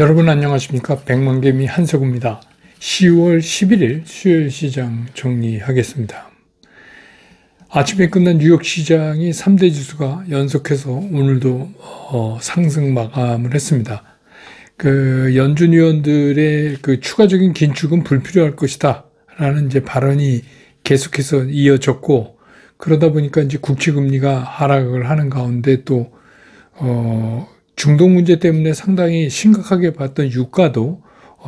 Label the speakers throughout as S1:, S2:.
S1: 여러분 안녕하십니까? 백만개미 한석우입니다. 10월 11일 수요일 시장 정리하겠습니다. 아침에 끝난 뉴욕 시장이 3대 지수가 연속해서 오늘도 상승 마감을 했습니다. 연준 위원들의 추가적인 긴축은 불필요할 것이다 라는 이제 발언이 계속해서 이어졌고, 그러다 보니까 이제 국채금리가 하락을 하는 가운데 또 중동 문제 때문에 상당히 심각하게 봤던 유가도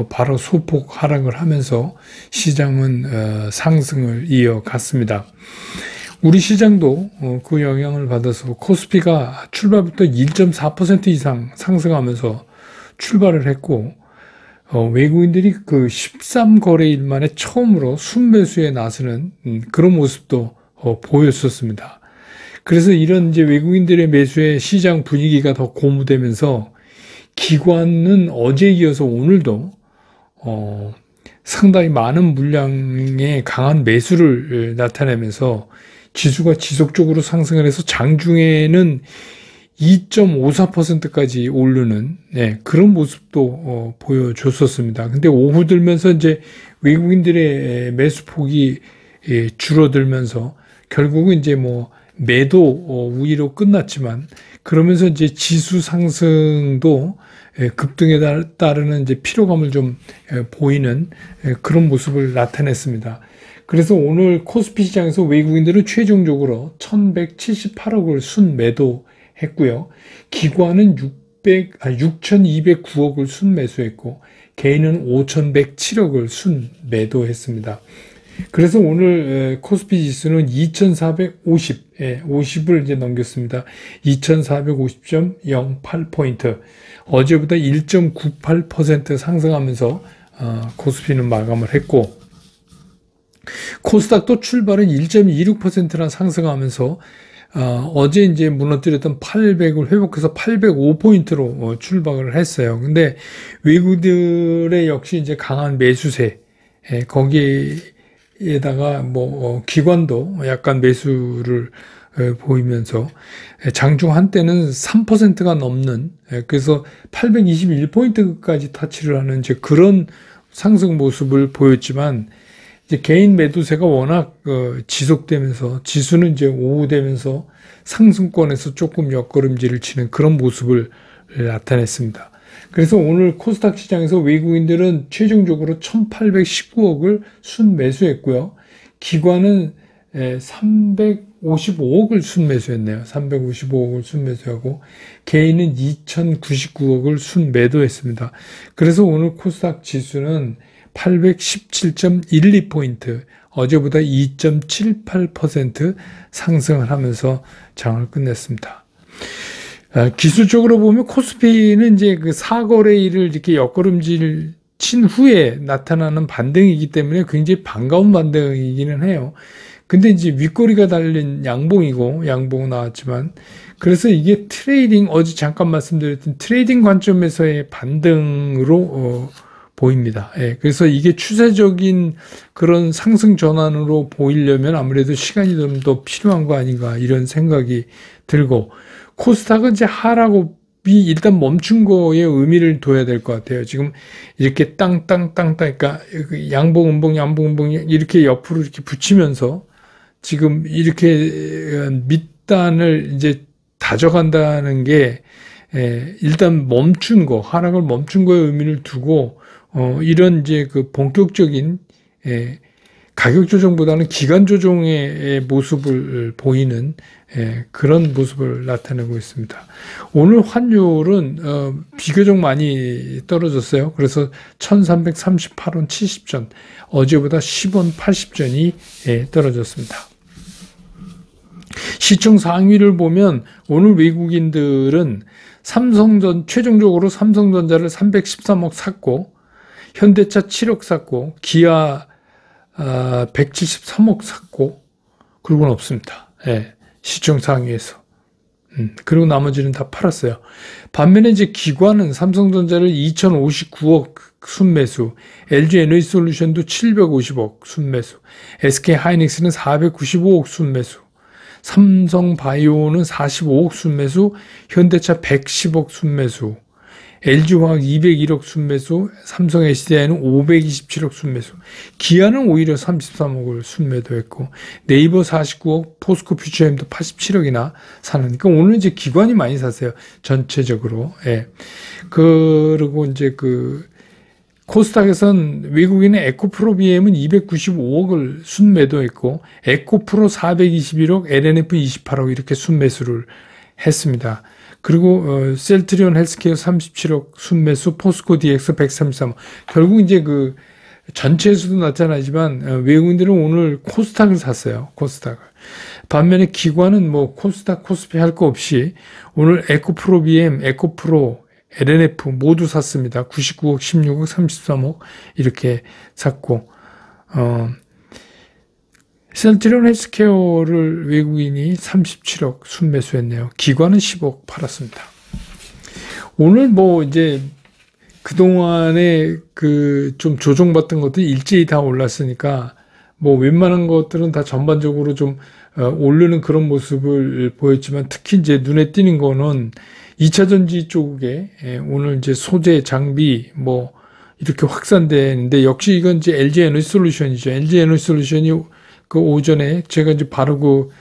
S1: 바로 소폭 하락을 하면서 시장은 상승을 이어갔습니다. 우리 시장도 그 영향을 받아서 코스피가 출발부터 1.4% 이상 상승하면서 출발을 했고, 외국인들이 13거래일 만에 처음으로 순매수에 나서는 그런 모습도 보였었습니다. 그래서 이런 이제 외국인들의 매수에 시장 분위기가 더 고무되면서 기관은 어제 이어서 오늘도 상당히 많은 물량의 강한 매수를 나타내면서 지수가 지속적으로 상승을 해서 장중에는 2.54%까지 오르는 그런 모습도 보여줬었습니다. 근데 오후 들면서 이제 외국인들의 매수폭이 줄어들면서 결국은 이제 매도 우위로 끝났지만, 그러면서 이제 지수 상승도 급등에 따르는 이제 피로감을 좀 보이는 그런 모습을 나타냈습니다. 그래서 오늘 코스피 시장에서 외국인들은 최종적으로 1178억을 순매도했고요. 기관은 6209억을 순매수했고, 개인은 5107억을 순매도했습니다. 그래서 오늘 코스피 지수는 2450을 이제 넘겼습니다. 2450.08포인트. 어제보다 1.98% 상승하면서 코스피는 마감을 했고, 코스닥도 출발은 1.26%나 상승하면서 어제 이제 무너뜨렸던 800을 회복해서 805포인트로 출발을 했어요. 근데 외국들의 역시 이제 강한 매수세, 거기에다가 기관도 약간 매수를 보이면서 장중 한때는 3%가 넘는, 그래서 821포인트까지 터치를 하는 이제 그런 상승 모습을 보였지만, 이제 개인 매도세가 워낙 지속되면서 지수는 이제 오후 되면서 상승권에서 조금 옆걸음질을 치는 그런 모습을 나타냈습니다. 그래서 오늘 코스닥 시장에서 외국인들은 최종적으로 1819억을 순매수했고요. 기관은 355억을 순매수했네요. 355억을 순매수하고, 개인은 2099억을 순매도했습니다. 그래서 오늘 코스닥 지수는 817.12포인트, 어제보다 2.78% 상승을 하면서 장을 끝냈습니다. 기술적으로 보면 코스피는 이제 4거래일을 이렇게 옆걸음질 친 후에 나타나는 반등이기 때문에 굉장히 반가운 반등이기는 해요. 근데 이제 윗꼬리가 달린 양봉이고, 양봉 나왔지만, 그래서 이게 트레이딩, 어제 잠깐 말씀드렸던 트레이딩 관점에서의 반등으로 보입니다. 그래서 이게 추세적인 그런 상승 전환으로 보이려면 아무래도 시간이 좀 더 필요한 거 아닌가, 이런 생각이 들고, 코스닥은 이제 하락이 일단 멈춘 거에 의미를 둬야 될 것 같아요. 지금 이렇게 그러니까 양봉, 음봉, 양봉, 음봉 이렇게 옆으로 이렇게 붙이면서 지금 이렇게 밑단을 이제 다져간다는 게 일단 멈춘 거, 하락을 멈춘 거에 의미를 두고, 이런 이제 본격적인 가격 조정보다는 기간 조정의 모습을 보이는 그런 모습을 나타내고 있습니다. 오늘 환율은 비교적 많이 떨어졌어요. 그래서 1338원 70전, 어제보다 10원 80전이 떨어졌습니다. 시총 상위를 보면 오늘 외국인들은 최종적으로 삼성전자를 313억 샀고, 현대차 7억 샀고, 기아 173억 샀고, 그리고는 없습니다. 시총 상위에서. 그리고 나머지는 다 팔았어요. 반면에 이제 기관은 삼성전자를 2059억 순매수, LG 에너지솔루션도 750억 순매수, SK 하이닉스는 495억 순매수, 삼성바이오는 45억 순매수, 현대차 110억 순매수, LG화학 201억 순매수, 삼성 SDI는 527억 순매수, 기아는 오히려 33억을 순매도했고, 네이버 49억, 포스코 퓨처엠도 87억이나 사는. 그러니까 오늘 이제 기관이 많이 샀어요. 전체적으로. 예. 그리고 이제 코스닥에선 외국인의 에코프로 BM은 295억을 순매도했고, 에코프로 421억, LNF 28억 이렇게 순매수를 했습니다. 그리고 셀트리온 헬스케어 37억 순매수, 포스코 DX 133억. 결국 이제 전체에서도 나타나지만 외국인들은 오늘 코스닥을 샀어요. 코스닥을. 반면에 기관은 뭐 코스닥, 코스피 할 거 없이 오늘 에코프로 BM, 에코프로, LNF 모두 샀습니다. 99억, 16억, 33억 이렇게 샀고, 셀트리온 헬스케어를 외국인이 37억 순매수했네요. 기관은 10억 팔았습니다. 오늘 뭐 이제 그동안에 좀 조정받던 것들이 일제히 다 올랐으니까 뭐 웬만한 것들은 다 전반적으로 좀 오르는 그런 모습을 보였지만, 특히 이제 눈에 띄는 거는 2차 전지 쪽에 오늘 이제 소재, 장비 뭐 이렇게 확산되는데, 역시 이건 이제 LG 에너지 솔루션이죠. LG 에너지 솔루션이 오전에 제가 이제 바로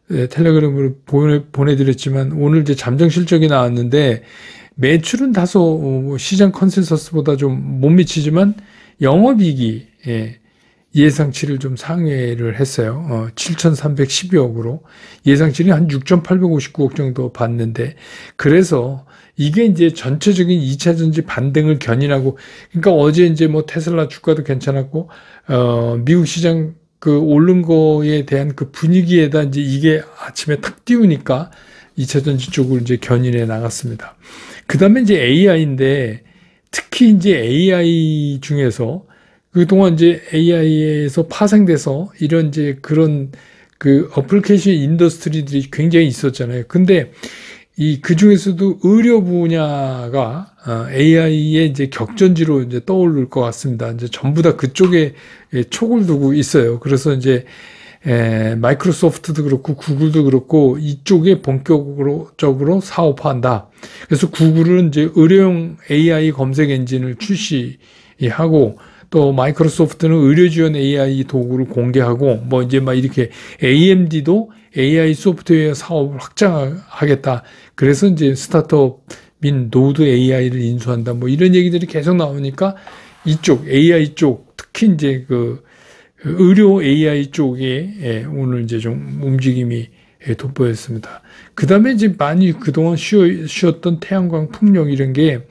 S1: 텔레그램으로 보내드렸지만, 오늘 이제 잠정 실적이 나왔는데 매출은 다소 시장 컨센서스보다 좀 못 미치지만 영업이익이 예상치를 좀 상회를 했어요. 7,312억으로 예상치는 한 6,859억 정도 봤는데, 그래서 이게 이제 전체적인 2차 전지 반등을 견인하고, 그러니까 어제 이제 뭐 테슬라 주가도 괜찮았고, 미국 시장 오른 거에 대한 분위기에다 이제 이게 아침에 탁 띄우니까 2차 전지 쪽을 이제 견인해 나갔습니다. 그 다음에 이제 AI인데, 특히 이제 AI 중에서 그동안 이제 AI에서 파생돼서 이런 이제 그런 어플리케이션 인더스트리들이 굉장히 있었잖아요. 근데 그 중에서도 의료 분야가 AI의 이제 격전지로 이제 떠오를 것 같습니다. 이제 전부 다 그쪽에 촉을 두고 있어요. 그래서 이제 마이크로소프트도 그렇고 구글도 그렇고 이쪽에 본격적으로 사업화한다. 그래서 구글은 이제 의료용 AI 검색 엔진을 출시하고, 또 마이크로소프트는 의료 지원 AI 도구를 공개하고, 뭐 이제 막 이렇게 AMD도 AI 소프트웨어 사업을 확장하겠다. 그래서 이제 스타트업인 노드 AI를 인수한다. 뭐 이런 얘기들이 계속 나오니까 이쪽 AI 쪽, 특히 이제 의료 AI 쪽에 오늘 이제 좀 움직임이 돋보였습니다. 그 다음에 이제 많이 그동안 쉬었던 태양광, 풍력 이런 게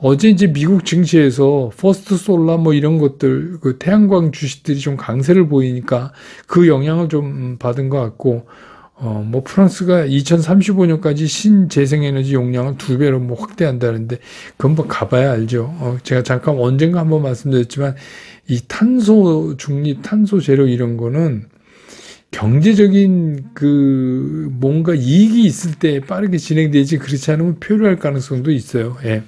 S1: 어제 이제 미국 증시에서 퍼스트 솔라 뭐 이런 것들, 태양광 주식들이 좀 강세를 보이니까 그 영향을 좀 받은 것 같고, 뭐 프랑스가 2035년까지 신재생에너지 용량을 2배로 뭐 확대한다는데, 그건 뭐 가봐야 알죠. 제가 잠깐 언젠가 한번 말씀드렸지만, 이 탄소 중립, 탄소 제로 이런 거는 경제적인 뭔가 이익이 있을 때 빠르게 진행되지, 그렇지 않으면 표류할 가능성도 있어요. 예.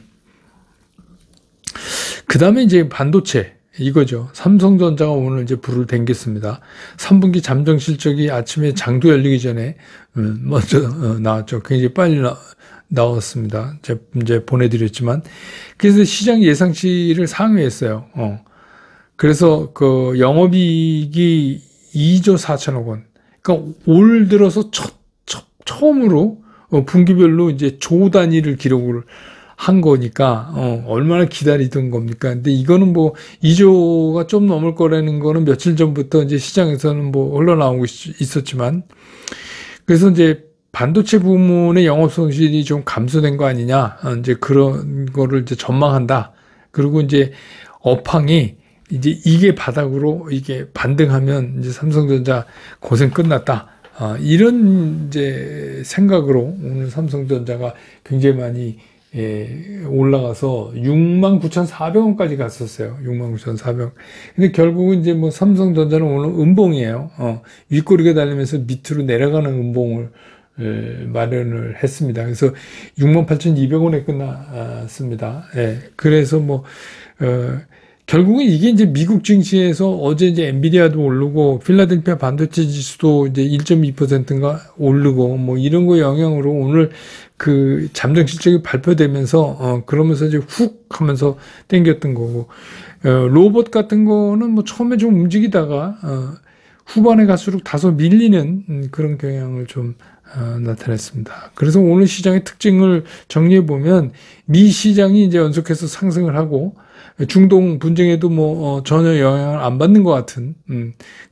S1: 그 다음에 이제 반도체, 이거죠. 삼성전자가 오늘 이제 불을 댕겼습니다. 3분기 잠정 실적이 아침에 장도 열리기 전에 먼저 나왔죠. 굉장히 빨리 나왔습니다. 제가 이제 보내드렸지만, 그래서 시장 예상치를 상회했어요. 그래서 영업이익이 2조 4천억 원. 그러니까 올 들어서 처음으로 분기별로 이제 조 단위를 기록을 한 거니까 얼마나 기다리던 겁니까? 근데 이거는 뭐 2조가 좀 넘을 거라는 거는 며칠 전부터 이제 시장에서는 뭐 흘러나오고 있었지만, 그래서 이제 반도체 부문의 영업 손실이 좀 감소된 거 아니냐, 이제 그런 거를 이제 전망한다. 그리고 이제 업황이 이제 이게 바닥으로 이게 반등하면 이제 삼성전자 고생 끝났다. 이런 이제 생각으로 오늘 삼성전자가 굉장히 많이 올라가서 69,400원까지 갔었어요. 69,400원. 근데 결국은 이제 뭐 삼성전자는 오늘 음봉이에요. 윗꼬리가 달리면서 밑으로 내려가는 음봉을 마련을 했습니다. 그래서 68,200원에 끝났습니다. 그래서 뭐, 결국은 이게 이제 미국 증시에서 어제 이제 엔비디아도 오르고 필라델피아 반도체 지수도 이제 1.2%인가 오르고 뭐 이런 거 영향으로 오늘 그 잠정 실적이 발표되면서 그러면서 이제 훅 하면서 땡겼던 거고, 로봇 같은 거는 뭐 처음에 좀 움직이다가 후반에 갈수록 다소 밀리는 그런 경향을 좀 나타냈습니다. 그래서 오늘 시장의 특징을 정리해 보면 미 시장이 이제 연속해서 상승을 하고 중동 분쟁에도 뭐 전혀 영향을 안 받는 것 같은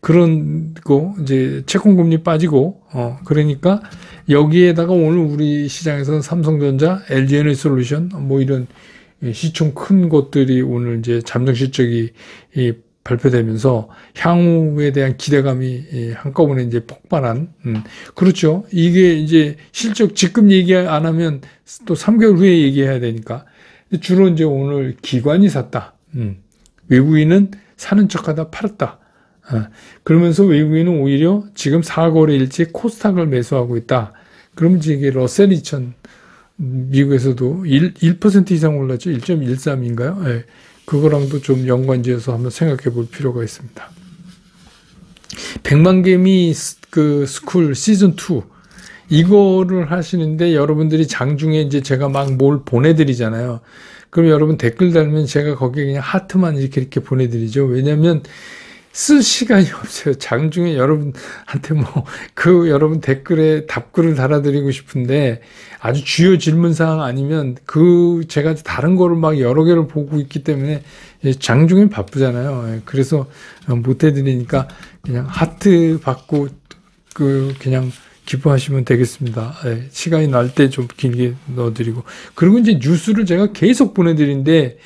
S1: 그런 거, 이제 채권 금리 빠지고 그러니까 여기에다가 오늘 우리 시장에서는 삼성전자, LG에너지솔루션 뭐 이런 시총 큰 것들이 오늘 이제 잠정 실적이 발표되면서 향후에 대한 기대감이 한꺼번에 이제 폭발한, 그렇죠. 이게 이제 실적 지금 얘기 안 하면 또 3개월 후에 얘기해야 되니까. 주로 이제 오늘 기관이 샀다. 외국인은 사는 척하다 팔았다. 그러면서 외국인은 오히려 지금 4거래일째 코스닥을 매수하고 있다. 그러면 이게 러셀 2000 미국에서도 1% 이상 올랐죠. 1.13인가요? 네. 그거랑도 좀 연관지어서 한번 생각해 볼 필요가 있습니다. 백만개미 그 스쿨 시즌 2 이거를 하시는데 여러분들이 장중에 이제 제가 막 뭘 보내드리잖아요. 그럼 여러분 댓글 달면 제가 거기에 그냥 하트만 이렇게 보내드리죠. 왜냐면 쓸 시간이 없어요. 장중에 여러분한테 여러분 댓글에 답글을 달아드리고 싶은데 아주 주요 질문사항 아니면 제가 다른 거를 막 여러 개를 보고 있기 때문에 장중에 바쁘잖아요. 그래서 못 해드리니까 그냥 하트 받고 그냥 기뻐하시면 되겠습니다. 시간이 날 때 좀 길게 넣어드리고. 그리고 이제 뉴스를 제가 계속 보내드리는데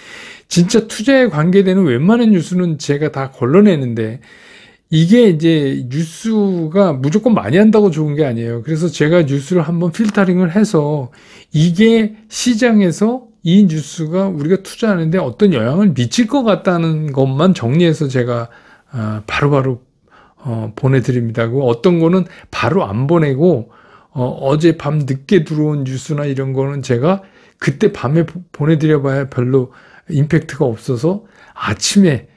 S1: 진짜 투자에 관계되는 웬만한 뉴스는 제가 다 걸러내는데 이게 이제 뉴스가 무조건 많이 한다고 좋은 게 아니에요. 그래서 제가 뉴스를 한번 필터링을 해서 이게 시장에서 이 뉴스가 우리가 투자하는데 어떤 영향을 미칠 것 같다는 것만 정리해서 제가 바로바로 보내드립니다. 어떤 거는 바로 안 보내고 어제 밤 늦게 들어온 뉴스나 이런 거는 제가 그때 밤에 보내드려봐야 별로 임팩트가 없어서 아침에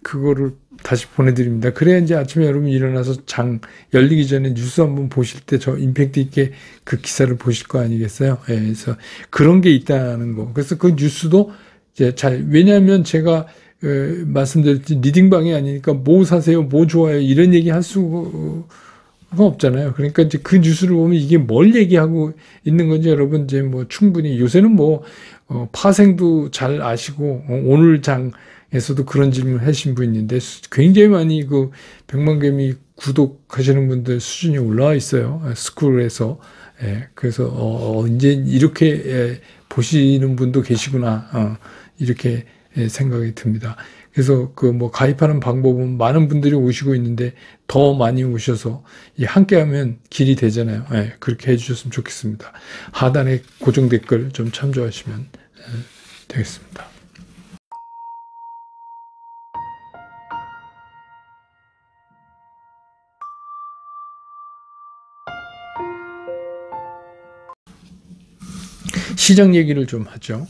S1: 그거를 다시 보내드립니다. 그래야 이제 아침에 여러분 일어나서 장 열리기 전에 뉴스 한번 보실 때 저 임팩트 있게 그 기사를 보실 거 아니겠어요? 그래서 그런 게 있다는 거. 그래서 그 뉴스도 이제 왜냐하면 제가 말씀드렸지 리딩방이 아니니까 뭐 사세요, 뭐 좋아요 이런 얘기 할 수가 없잖아요. 그러니까 이제 그 뉴스를 보면 이게 뭘 얘기하고 있는 건지 여러분 이제 뭐 충분히 요새는 파생도 잘 아시고 오늘 장에서도 그런 질문을 하신 분 있는데 굉장히 많이 백만개미 구독하시는 분들 수준이 올라와 있어요. 스쿨에서. 그래서 이제 이렇게 보시는 분도 계시구나 이렇게 생각이 듭니다. 그래서 가입하는 방법은 많은 분들이 오시고 있는데 더 많이 오셔서 함께하면 길이 되잖아요. 그렇게 해주셨으면 좋겠습니다. 하단에 고정 댓글 좀 참조하시면 되겠습니다. 시장 얘기를 좀 하죠.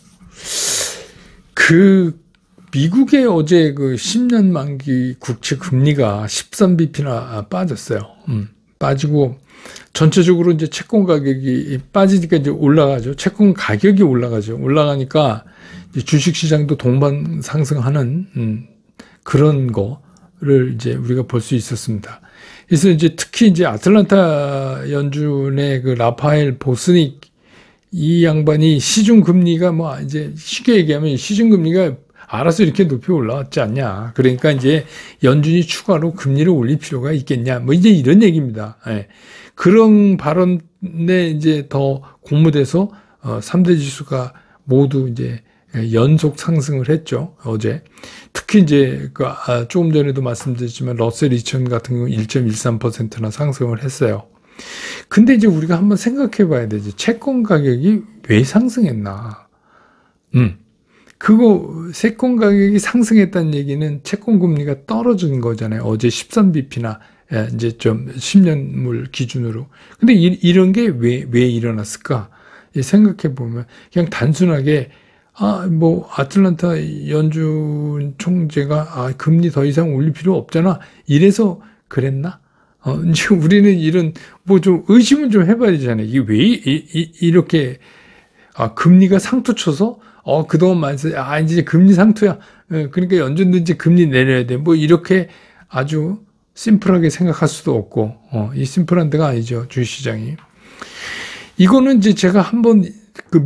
S1: 미국의 어제 10년 만기 국채 금리가 13bp나 빠졌어요. 빠지고 전체적으로 이제 채권 가격이 빠지니까 이제 올라가죠. 채권 가격이 올라가죠. 올라가니까 이제 주식 시장도 동반 상승하는 그런 거를 이제 우리가 볼 수 있었습니다. 그래서 이제 특히 이제 아틀란타 연준의 라파엘 보스닉 이 양반이 시중 금리가 이제 쉽게 얘기하면 시중 금리가 알아서 이렇게 높이 올라왔지 않냐. 그러니까 이제 연준이 추가로 금리를 올릴 필요가 있겠냐. 이제 이런 얘기입니다. 그런 발언에 이제 더 고무돼서 3대 지수가 모두 이제 연속 상승을 했죠. 어제. 특히 이제 조금 전에도 말씀드렸지만 러셀 2000 같은 경우 1.13%나 상승을 했어요. 근데 이제 우리가 한번 생각해 봐야 되지. 채권 가격이 왜 상승했나. 채권 가격이 상승했다는 얘기는 채권 금리가 떨어진 거잖아요. 어제 13bp나 이제 좀 10년물 기준으로. 근데 이런 게 왜 일어났을까? 생각해 보면 그냥 단순하게 아틀란타 연준 총재가 금리 더 이상 올릴 필요 없잖아. 이래서 그랬나? 이제 우리는 이런, 뭐 좀 의심을 좀 해봐야 되잖아요. 이게 왜 이렇게, 금리가 상투 쳐서, 그동안 많이 써, 이제 금리 상투야. 그러니까 연준도 이제 금리 내려야 돼. 뭐 이렇게 아주 심플하게 생각할 수도 없고, 이 심플한 데가 아니죠. 주식시장이. 이거는 이제 제가 한번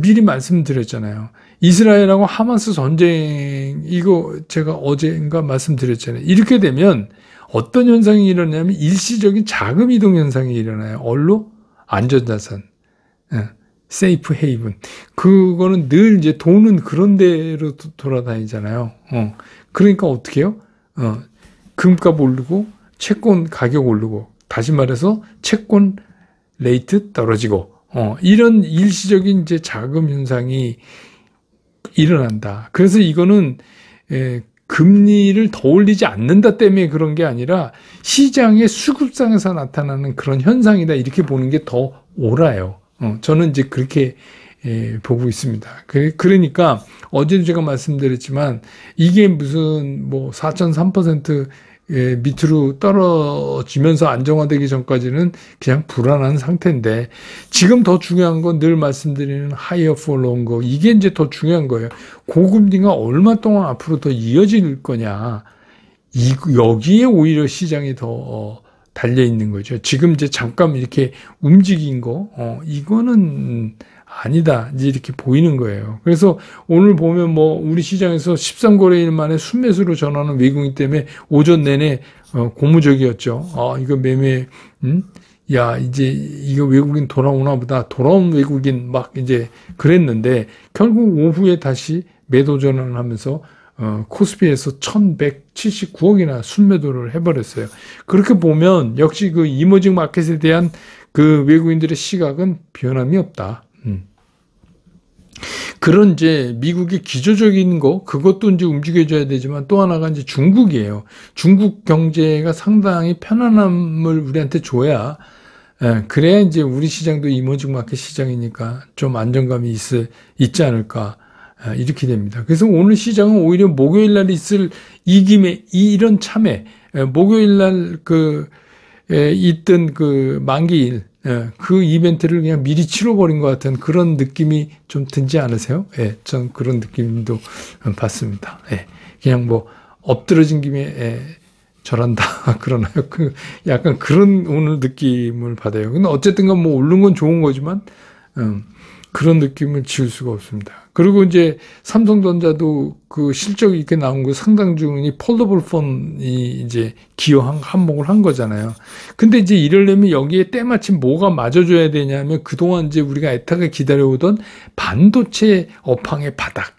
S1: 미리 말씀드렸잖아요. 이스라엘하고 하마스 전쟁, 이거 제가 어제인가 말씀드렸잖아요. 이렇게 되면 어떤 현상이 일어나냐면 일시적인 자금 이동 현상이 일어나요. 얼로? 안전자산. 세이프 헤이븐. 그거는 늘 이제 돈은 그런 데로 돌아다니잖아요. 그러니까 어떻게 해요? 금값 오르고, 채권 가격 오르고, 다시 말해서 채권 레이트 떨어지고, 이런 일시적인 이제 자금 현상이 일어난다. 그래서 이거는, 금리를 더 올리지 않는다 때문에 그런 게 아니라 시장의 수급상에서 나타나는 그런 현상이다. 이렇게 보는 게 더 옳아요. 저는 이제 그렇게 보고 있습니다. 그러니까 어제도 제가 말씀드렸지만 이게 무슨 뭐 4.3% 밑으로 떨어지면서 안정화되기 전까지는 그냥 불안한 상태인데 지금 더 중요한 건 늘 말씀드리는 higher for longer 이게 이제 더 중요한 거예요. 고금리가 얼마 동안 앞으로 더 이어질 거냐 여기에 오히려 시장이 더 달려 있는 거죠. 지금 이제 잠깐 이렇게 움직인 거 이거는 아니다. 이제 이렇게 보이는 거예요. 그래서 오늘 보면 뭐 우리 시장에서 13거래일 만에 순매수로 전하는 외국인 때문에 오전 내내 고무적이었죠. 이거 매매 야 이제 이거 외국인 돌아오나 보다. 돌아온 외국인 막 이제 그랬는데 결국 오후에 다시 매도 전환하면서 코스피에서 1179억이나 순매도를 해버렸어요. 그렇게 보면 역시 그 이머징 마켓에 대한 그 외국인들의 시각은 변함이 없다. 그런 이제 미국의 기조적인 거 그것도 이제 움직여줘야 되지만 또 하나가 이제 중국이에요. 중국 경제가 상당히 편안함을 우리한테 줘야 그래야 이제 우리 시장도 이머징 마켓 시장이니까 좀 안정감이 있지 않을까 이렇게 됩니다. 그래서 오늘 시장은 오히려 목요일 날 있을 이김에 이런 참에 목요일 날 있던 그 만기일 그 이벤트를 그냥 미리 치러버린 것 같은 그런 느낌이 좀 들지 않으세요? 전 그런 느낌도 받습니다. 그냥 뭐 엎드러진 김에 절한다 그러나요? 약간 그런 오늘 느낌을 받아요. 근데 어쨌든간 뭐 오른 건 좋은 거지만 그런 느낌을 지울 수가 없습니다. 그리고 이제 삼성전자도 그 실적이 이렇게 나온 거 상당주는 폴더블 폰이 이제 기여 한몫을 한 거잖아요. 근데 이제 이러려면 여기에 때마침 뭐가 맞아줘야 되냐면 그동안 이제 우리가 애타게 기다려오던 반도체 업황의 바닥.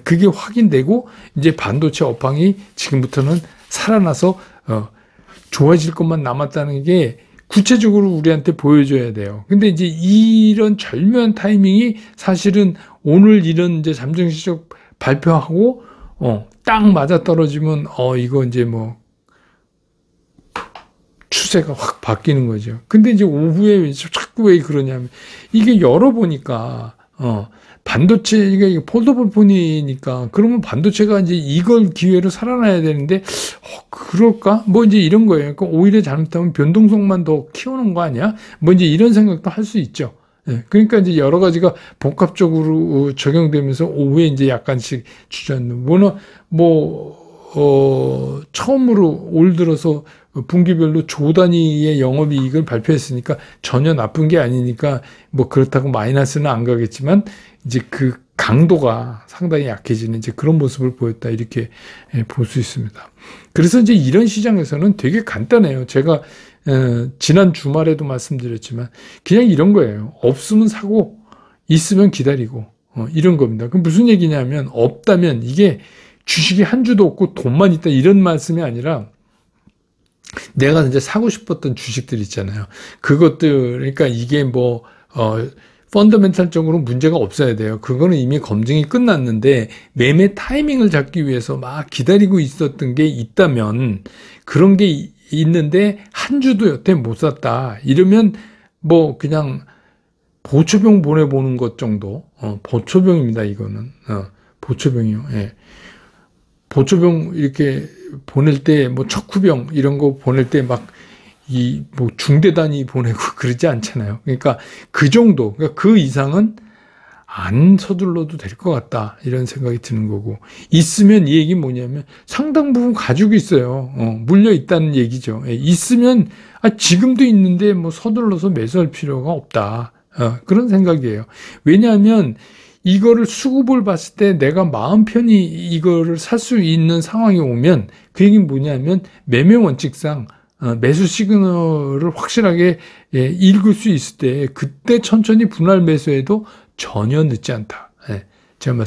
S1: 그게 확인되고 이제 반도체 업황이 지금부터는 살아나서 좋아질 것만 남았다는 게 구체적으로 우리한테 보여줘야 돼요. 근데 이제 이런 절묘한 타이밍이 사실은 오늘 이런 이제 잠정 실적 발표하고, 딱 맞아 떨어지면, 이거 이제 뭐, 추세가 확 바뀌는 거죠. 근데 이제 오후에 자꾸 왜 그러냐면, 이게 열어보니까, 반도체, 이게 폴더블 폰이니까, 그러면 반도체가 이제 이걸 기회로 살아나야 되는데, 그럴까? 뭐 이제 이런 거예요. 그러니까 오히려 잘못하면 변동성만 더 키우는 거 아니야? 뭐 이제 이런 생각도 할 수 있죠. 그러니까 이제 여러 가지가 복합적으로 적용되면서 오후에 이제 약간씩 주저앉는, 처음으로 올 들어서 분기별로 조 단위의 영업이익을 발표했으니까 전혀 나쁜 게 아니니까 뭐 그렇다고 마이너스는 안 가겠지만 이제 그 강도가 상당히 약해지는 이제 그런 모습을 보였다 이렇게 볼 수 있습니다. 그래서 이제 이런 시장에서는 되게 간단해요. 제가 지난 주말에도 말씀드렸지만 그냥 이런 거예요. 없으면 사고 있으면 기다리고 이런 겁니다. 그럼 무슨 얘기냐면 없다면 이게 주식이 한 주도 없고 돈만 있다 이런 말씀이 아니라 내가 이제 사고 싶었던 주식들 있잖아요. 그것들 그러니까 이게 뭐 펀더멘탈적으로 문제가 없어야 돼요. 그거는 이미 검증이 끝났는데 매매 타이밍을 잡기 위해서 막 기다리고 있었던 게 있다면 그런 게 있는데 한 주도 여태 못 샀다. 이러면 뭐 그냥 보초병 보내보는 것 정도. 보초병입니다. 이거는. 보초병이요. 보초병 이렇게 보낼 때 뭐 척후병 이런 거 보낼 때 막 이 뭐 중대 단위 보내고 그러지 않잖아요. 그러니까 그 정도, 그러니까 그 이상은 안 서둘러도 될 것 같다, 이런 생각이 드는 거고, 있으면 이 얘기 뭐냐면 상당 부분 가지고 있어요. 물려 있다는 얘기죠. 있으면 지금도 있는데 뭐 서둘러서 매수할 필요가 없다, 그런 생각이에요. 왜냐하면 이거를 수급을 봤을 때 내가 마음 편히 이거를 살 수 있는 상황이 오면, 그 얘기는 뭐냐면 매매 원칙상 매수 시그널을 확실하게 읽을 수 있을 때 그때 천천히 분할 매수해도 전혀 늦지 않다. 제가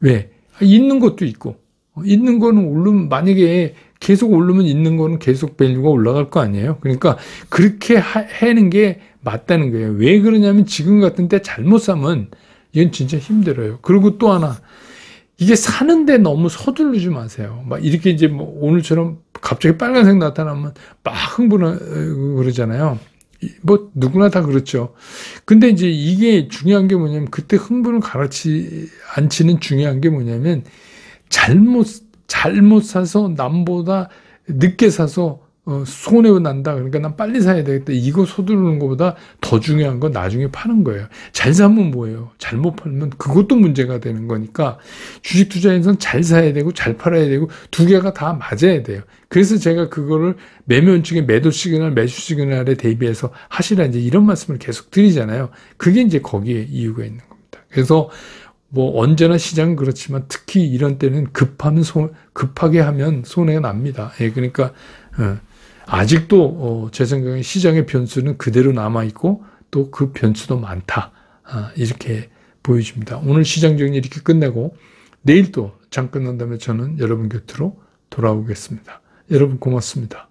S1: 왜? 있는 것도 있고, 있는 거는 오르면, 만약에 계속 오르면 있는 거는 계속 밸류가 올라갈 거 아니에요. 그러니까 그렇게 하는 게 맞다는 거예요. 왜 그러냐면 지금 같은 때 잘못 사면 이건 진짜 힘들어요. 그리고 또 하나, 이게 사는데 너무 서두르지 마세요. 막 이렇게 이제 뭐 오늘처럼 갑자기 빨간색 나타나면 막 흥분하고 그러잖아요. 뭐 누구나 다 그렇죠. 근데 이제 이게 중요한 게 뭐냐면, 그때 흥분을 가라치 않지는 중요한 게 뭐냐면, 잘못 사서 남보다 늦게 사서 손해가 난다, 그러니까 난 빨리 사야 되겠다, 이거 서두르는 것보다 더 중요한 건 나중에 파는 거예요. 잘 사면 뭐예요? 잘못 팔면 그것도 문제가 되는 거니까, 주식 투자에서는 잘 사야 되고 잘 팔아야 되고 두 개가 다 맞아야 돼요. 그래서 제가 그거를 매매 원칙의 매도 시그널, 매수 시그널에 대비해서 하시라, 이제 이런 말씀을 계속 드리잖아요. 그게 이제 거기에 이유가 있는 겁니다. 그래서 뭐 언제나 시장은 그렇지만 특히 이런 때는 급하게 하면 손해가 납니다. 그러니까 아직도 제 생각에 시장의 변수는 그대로 남아있고 또 그 변수도 많다, 이렇게 보여집니다. 오늘 시장 정리 이렇게 끝내고 내일 또 장 끝난 다음에 저는 여러분 곁으로 돌아오겠습니다. 여러분 고맙습니다.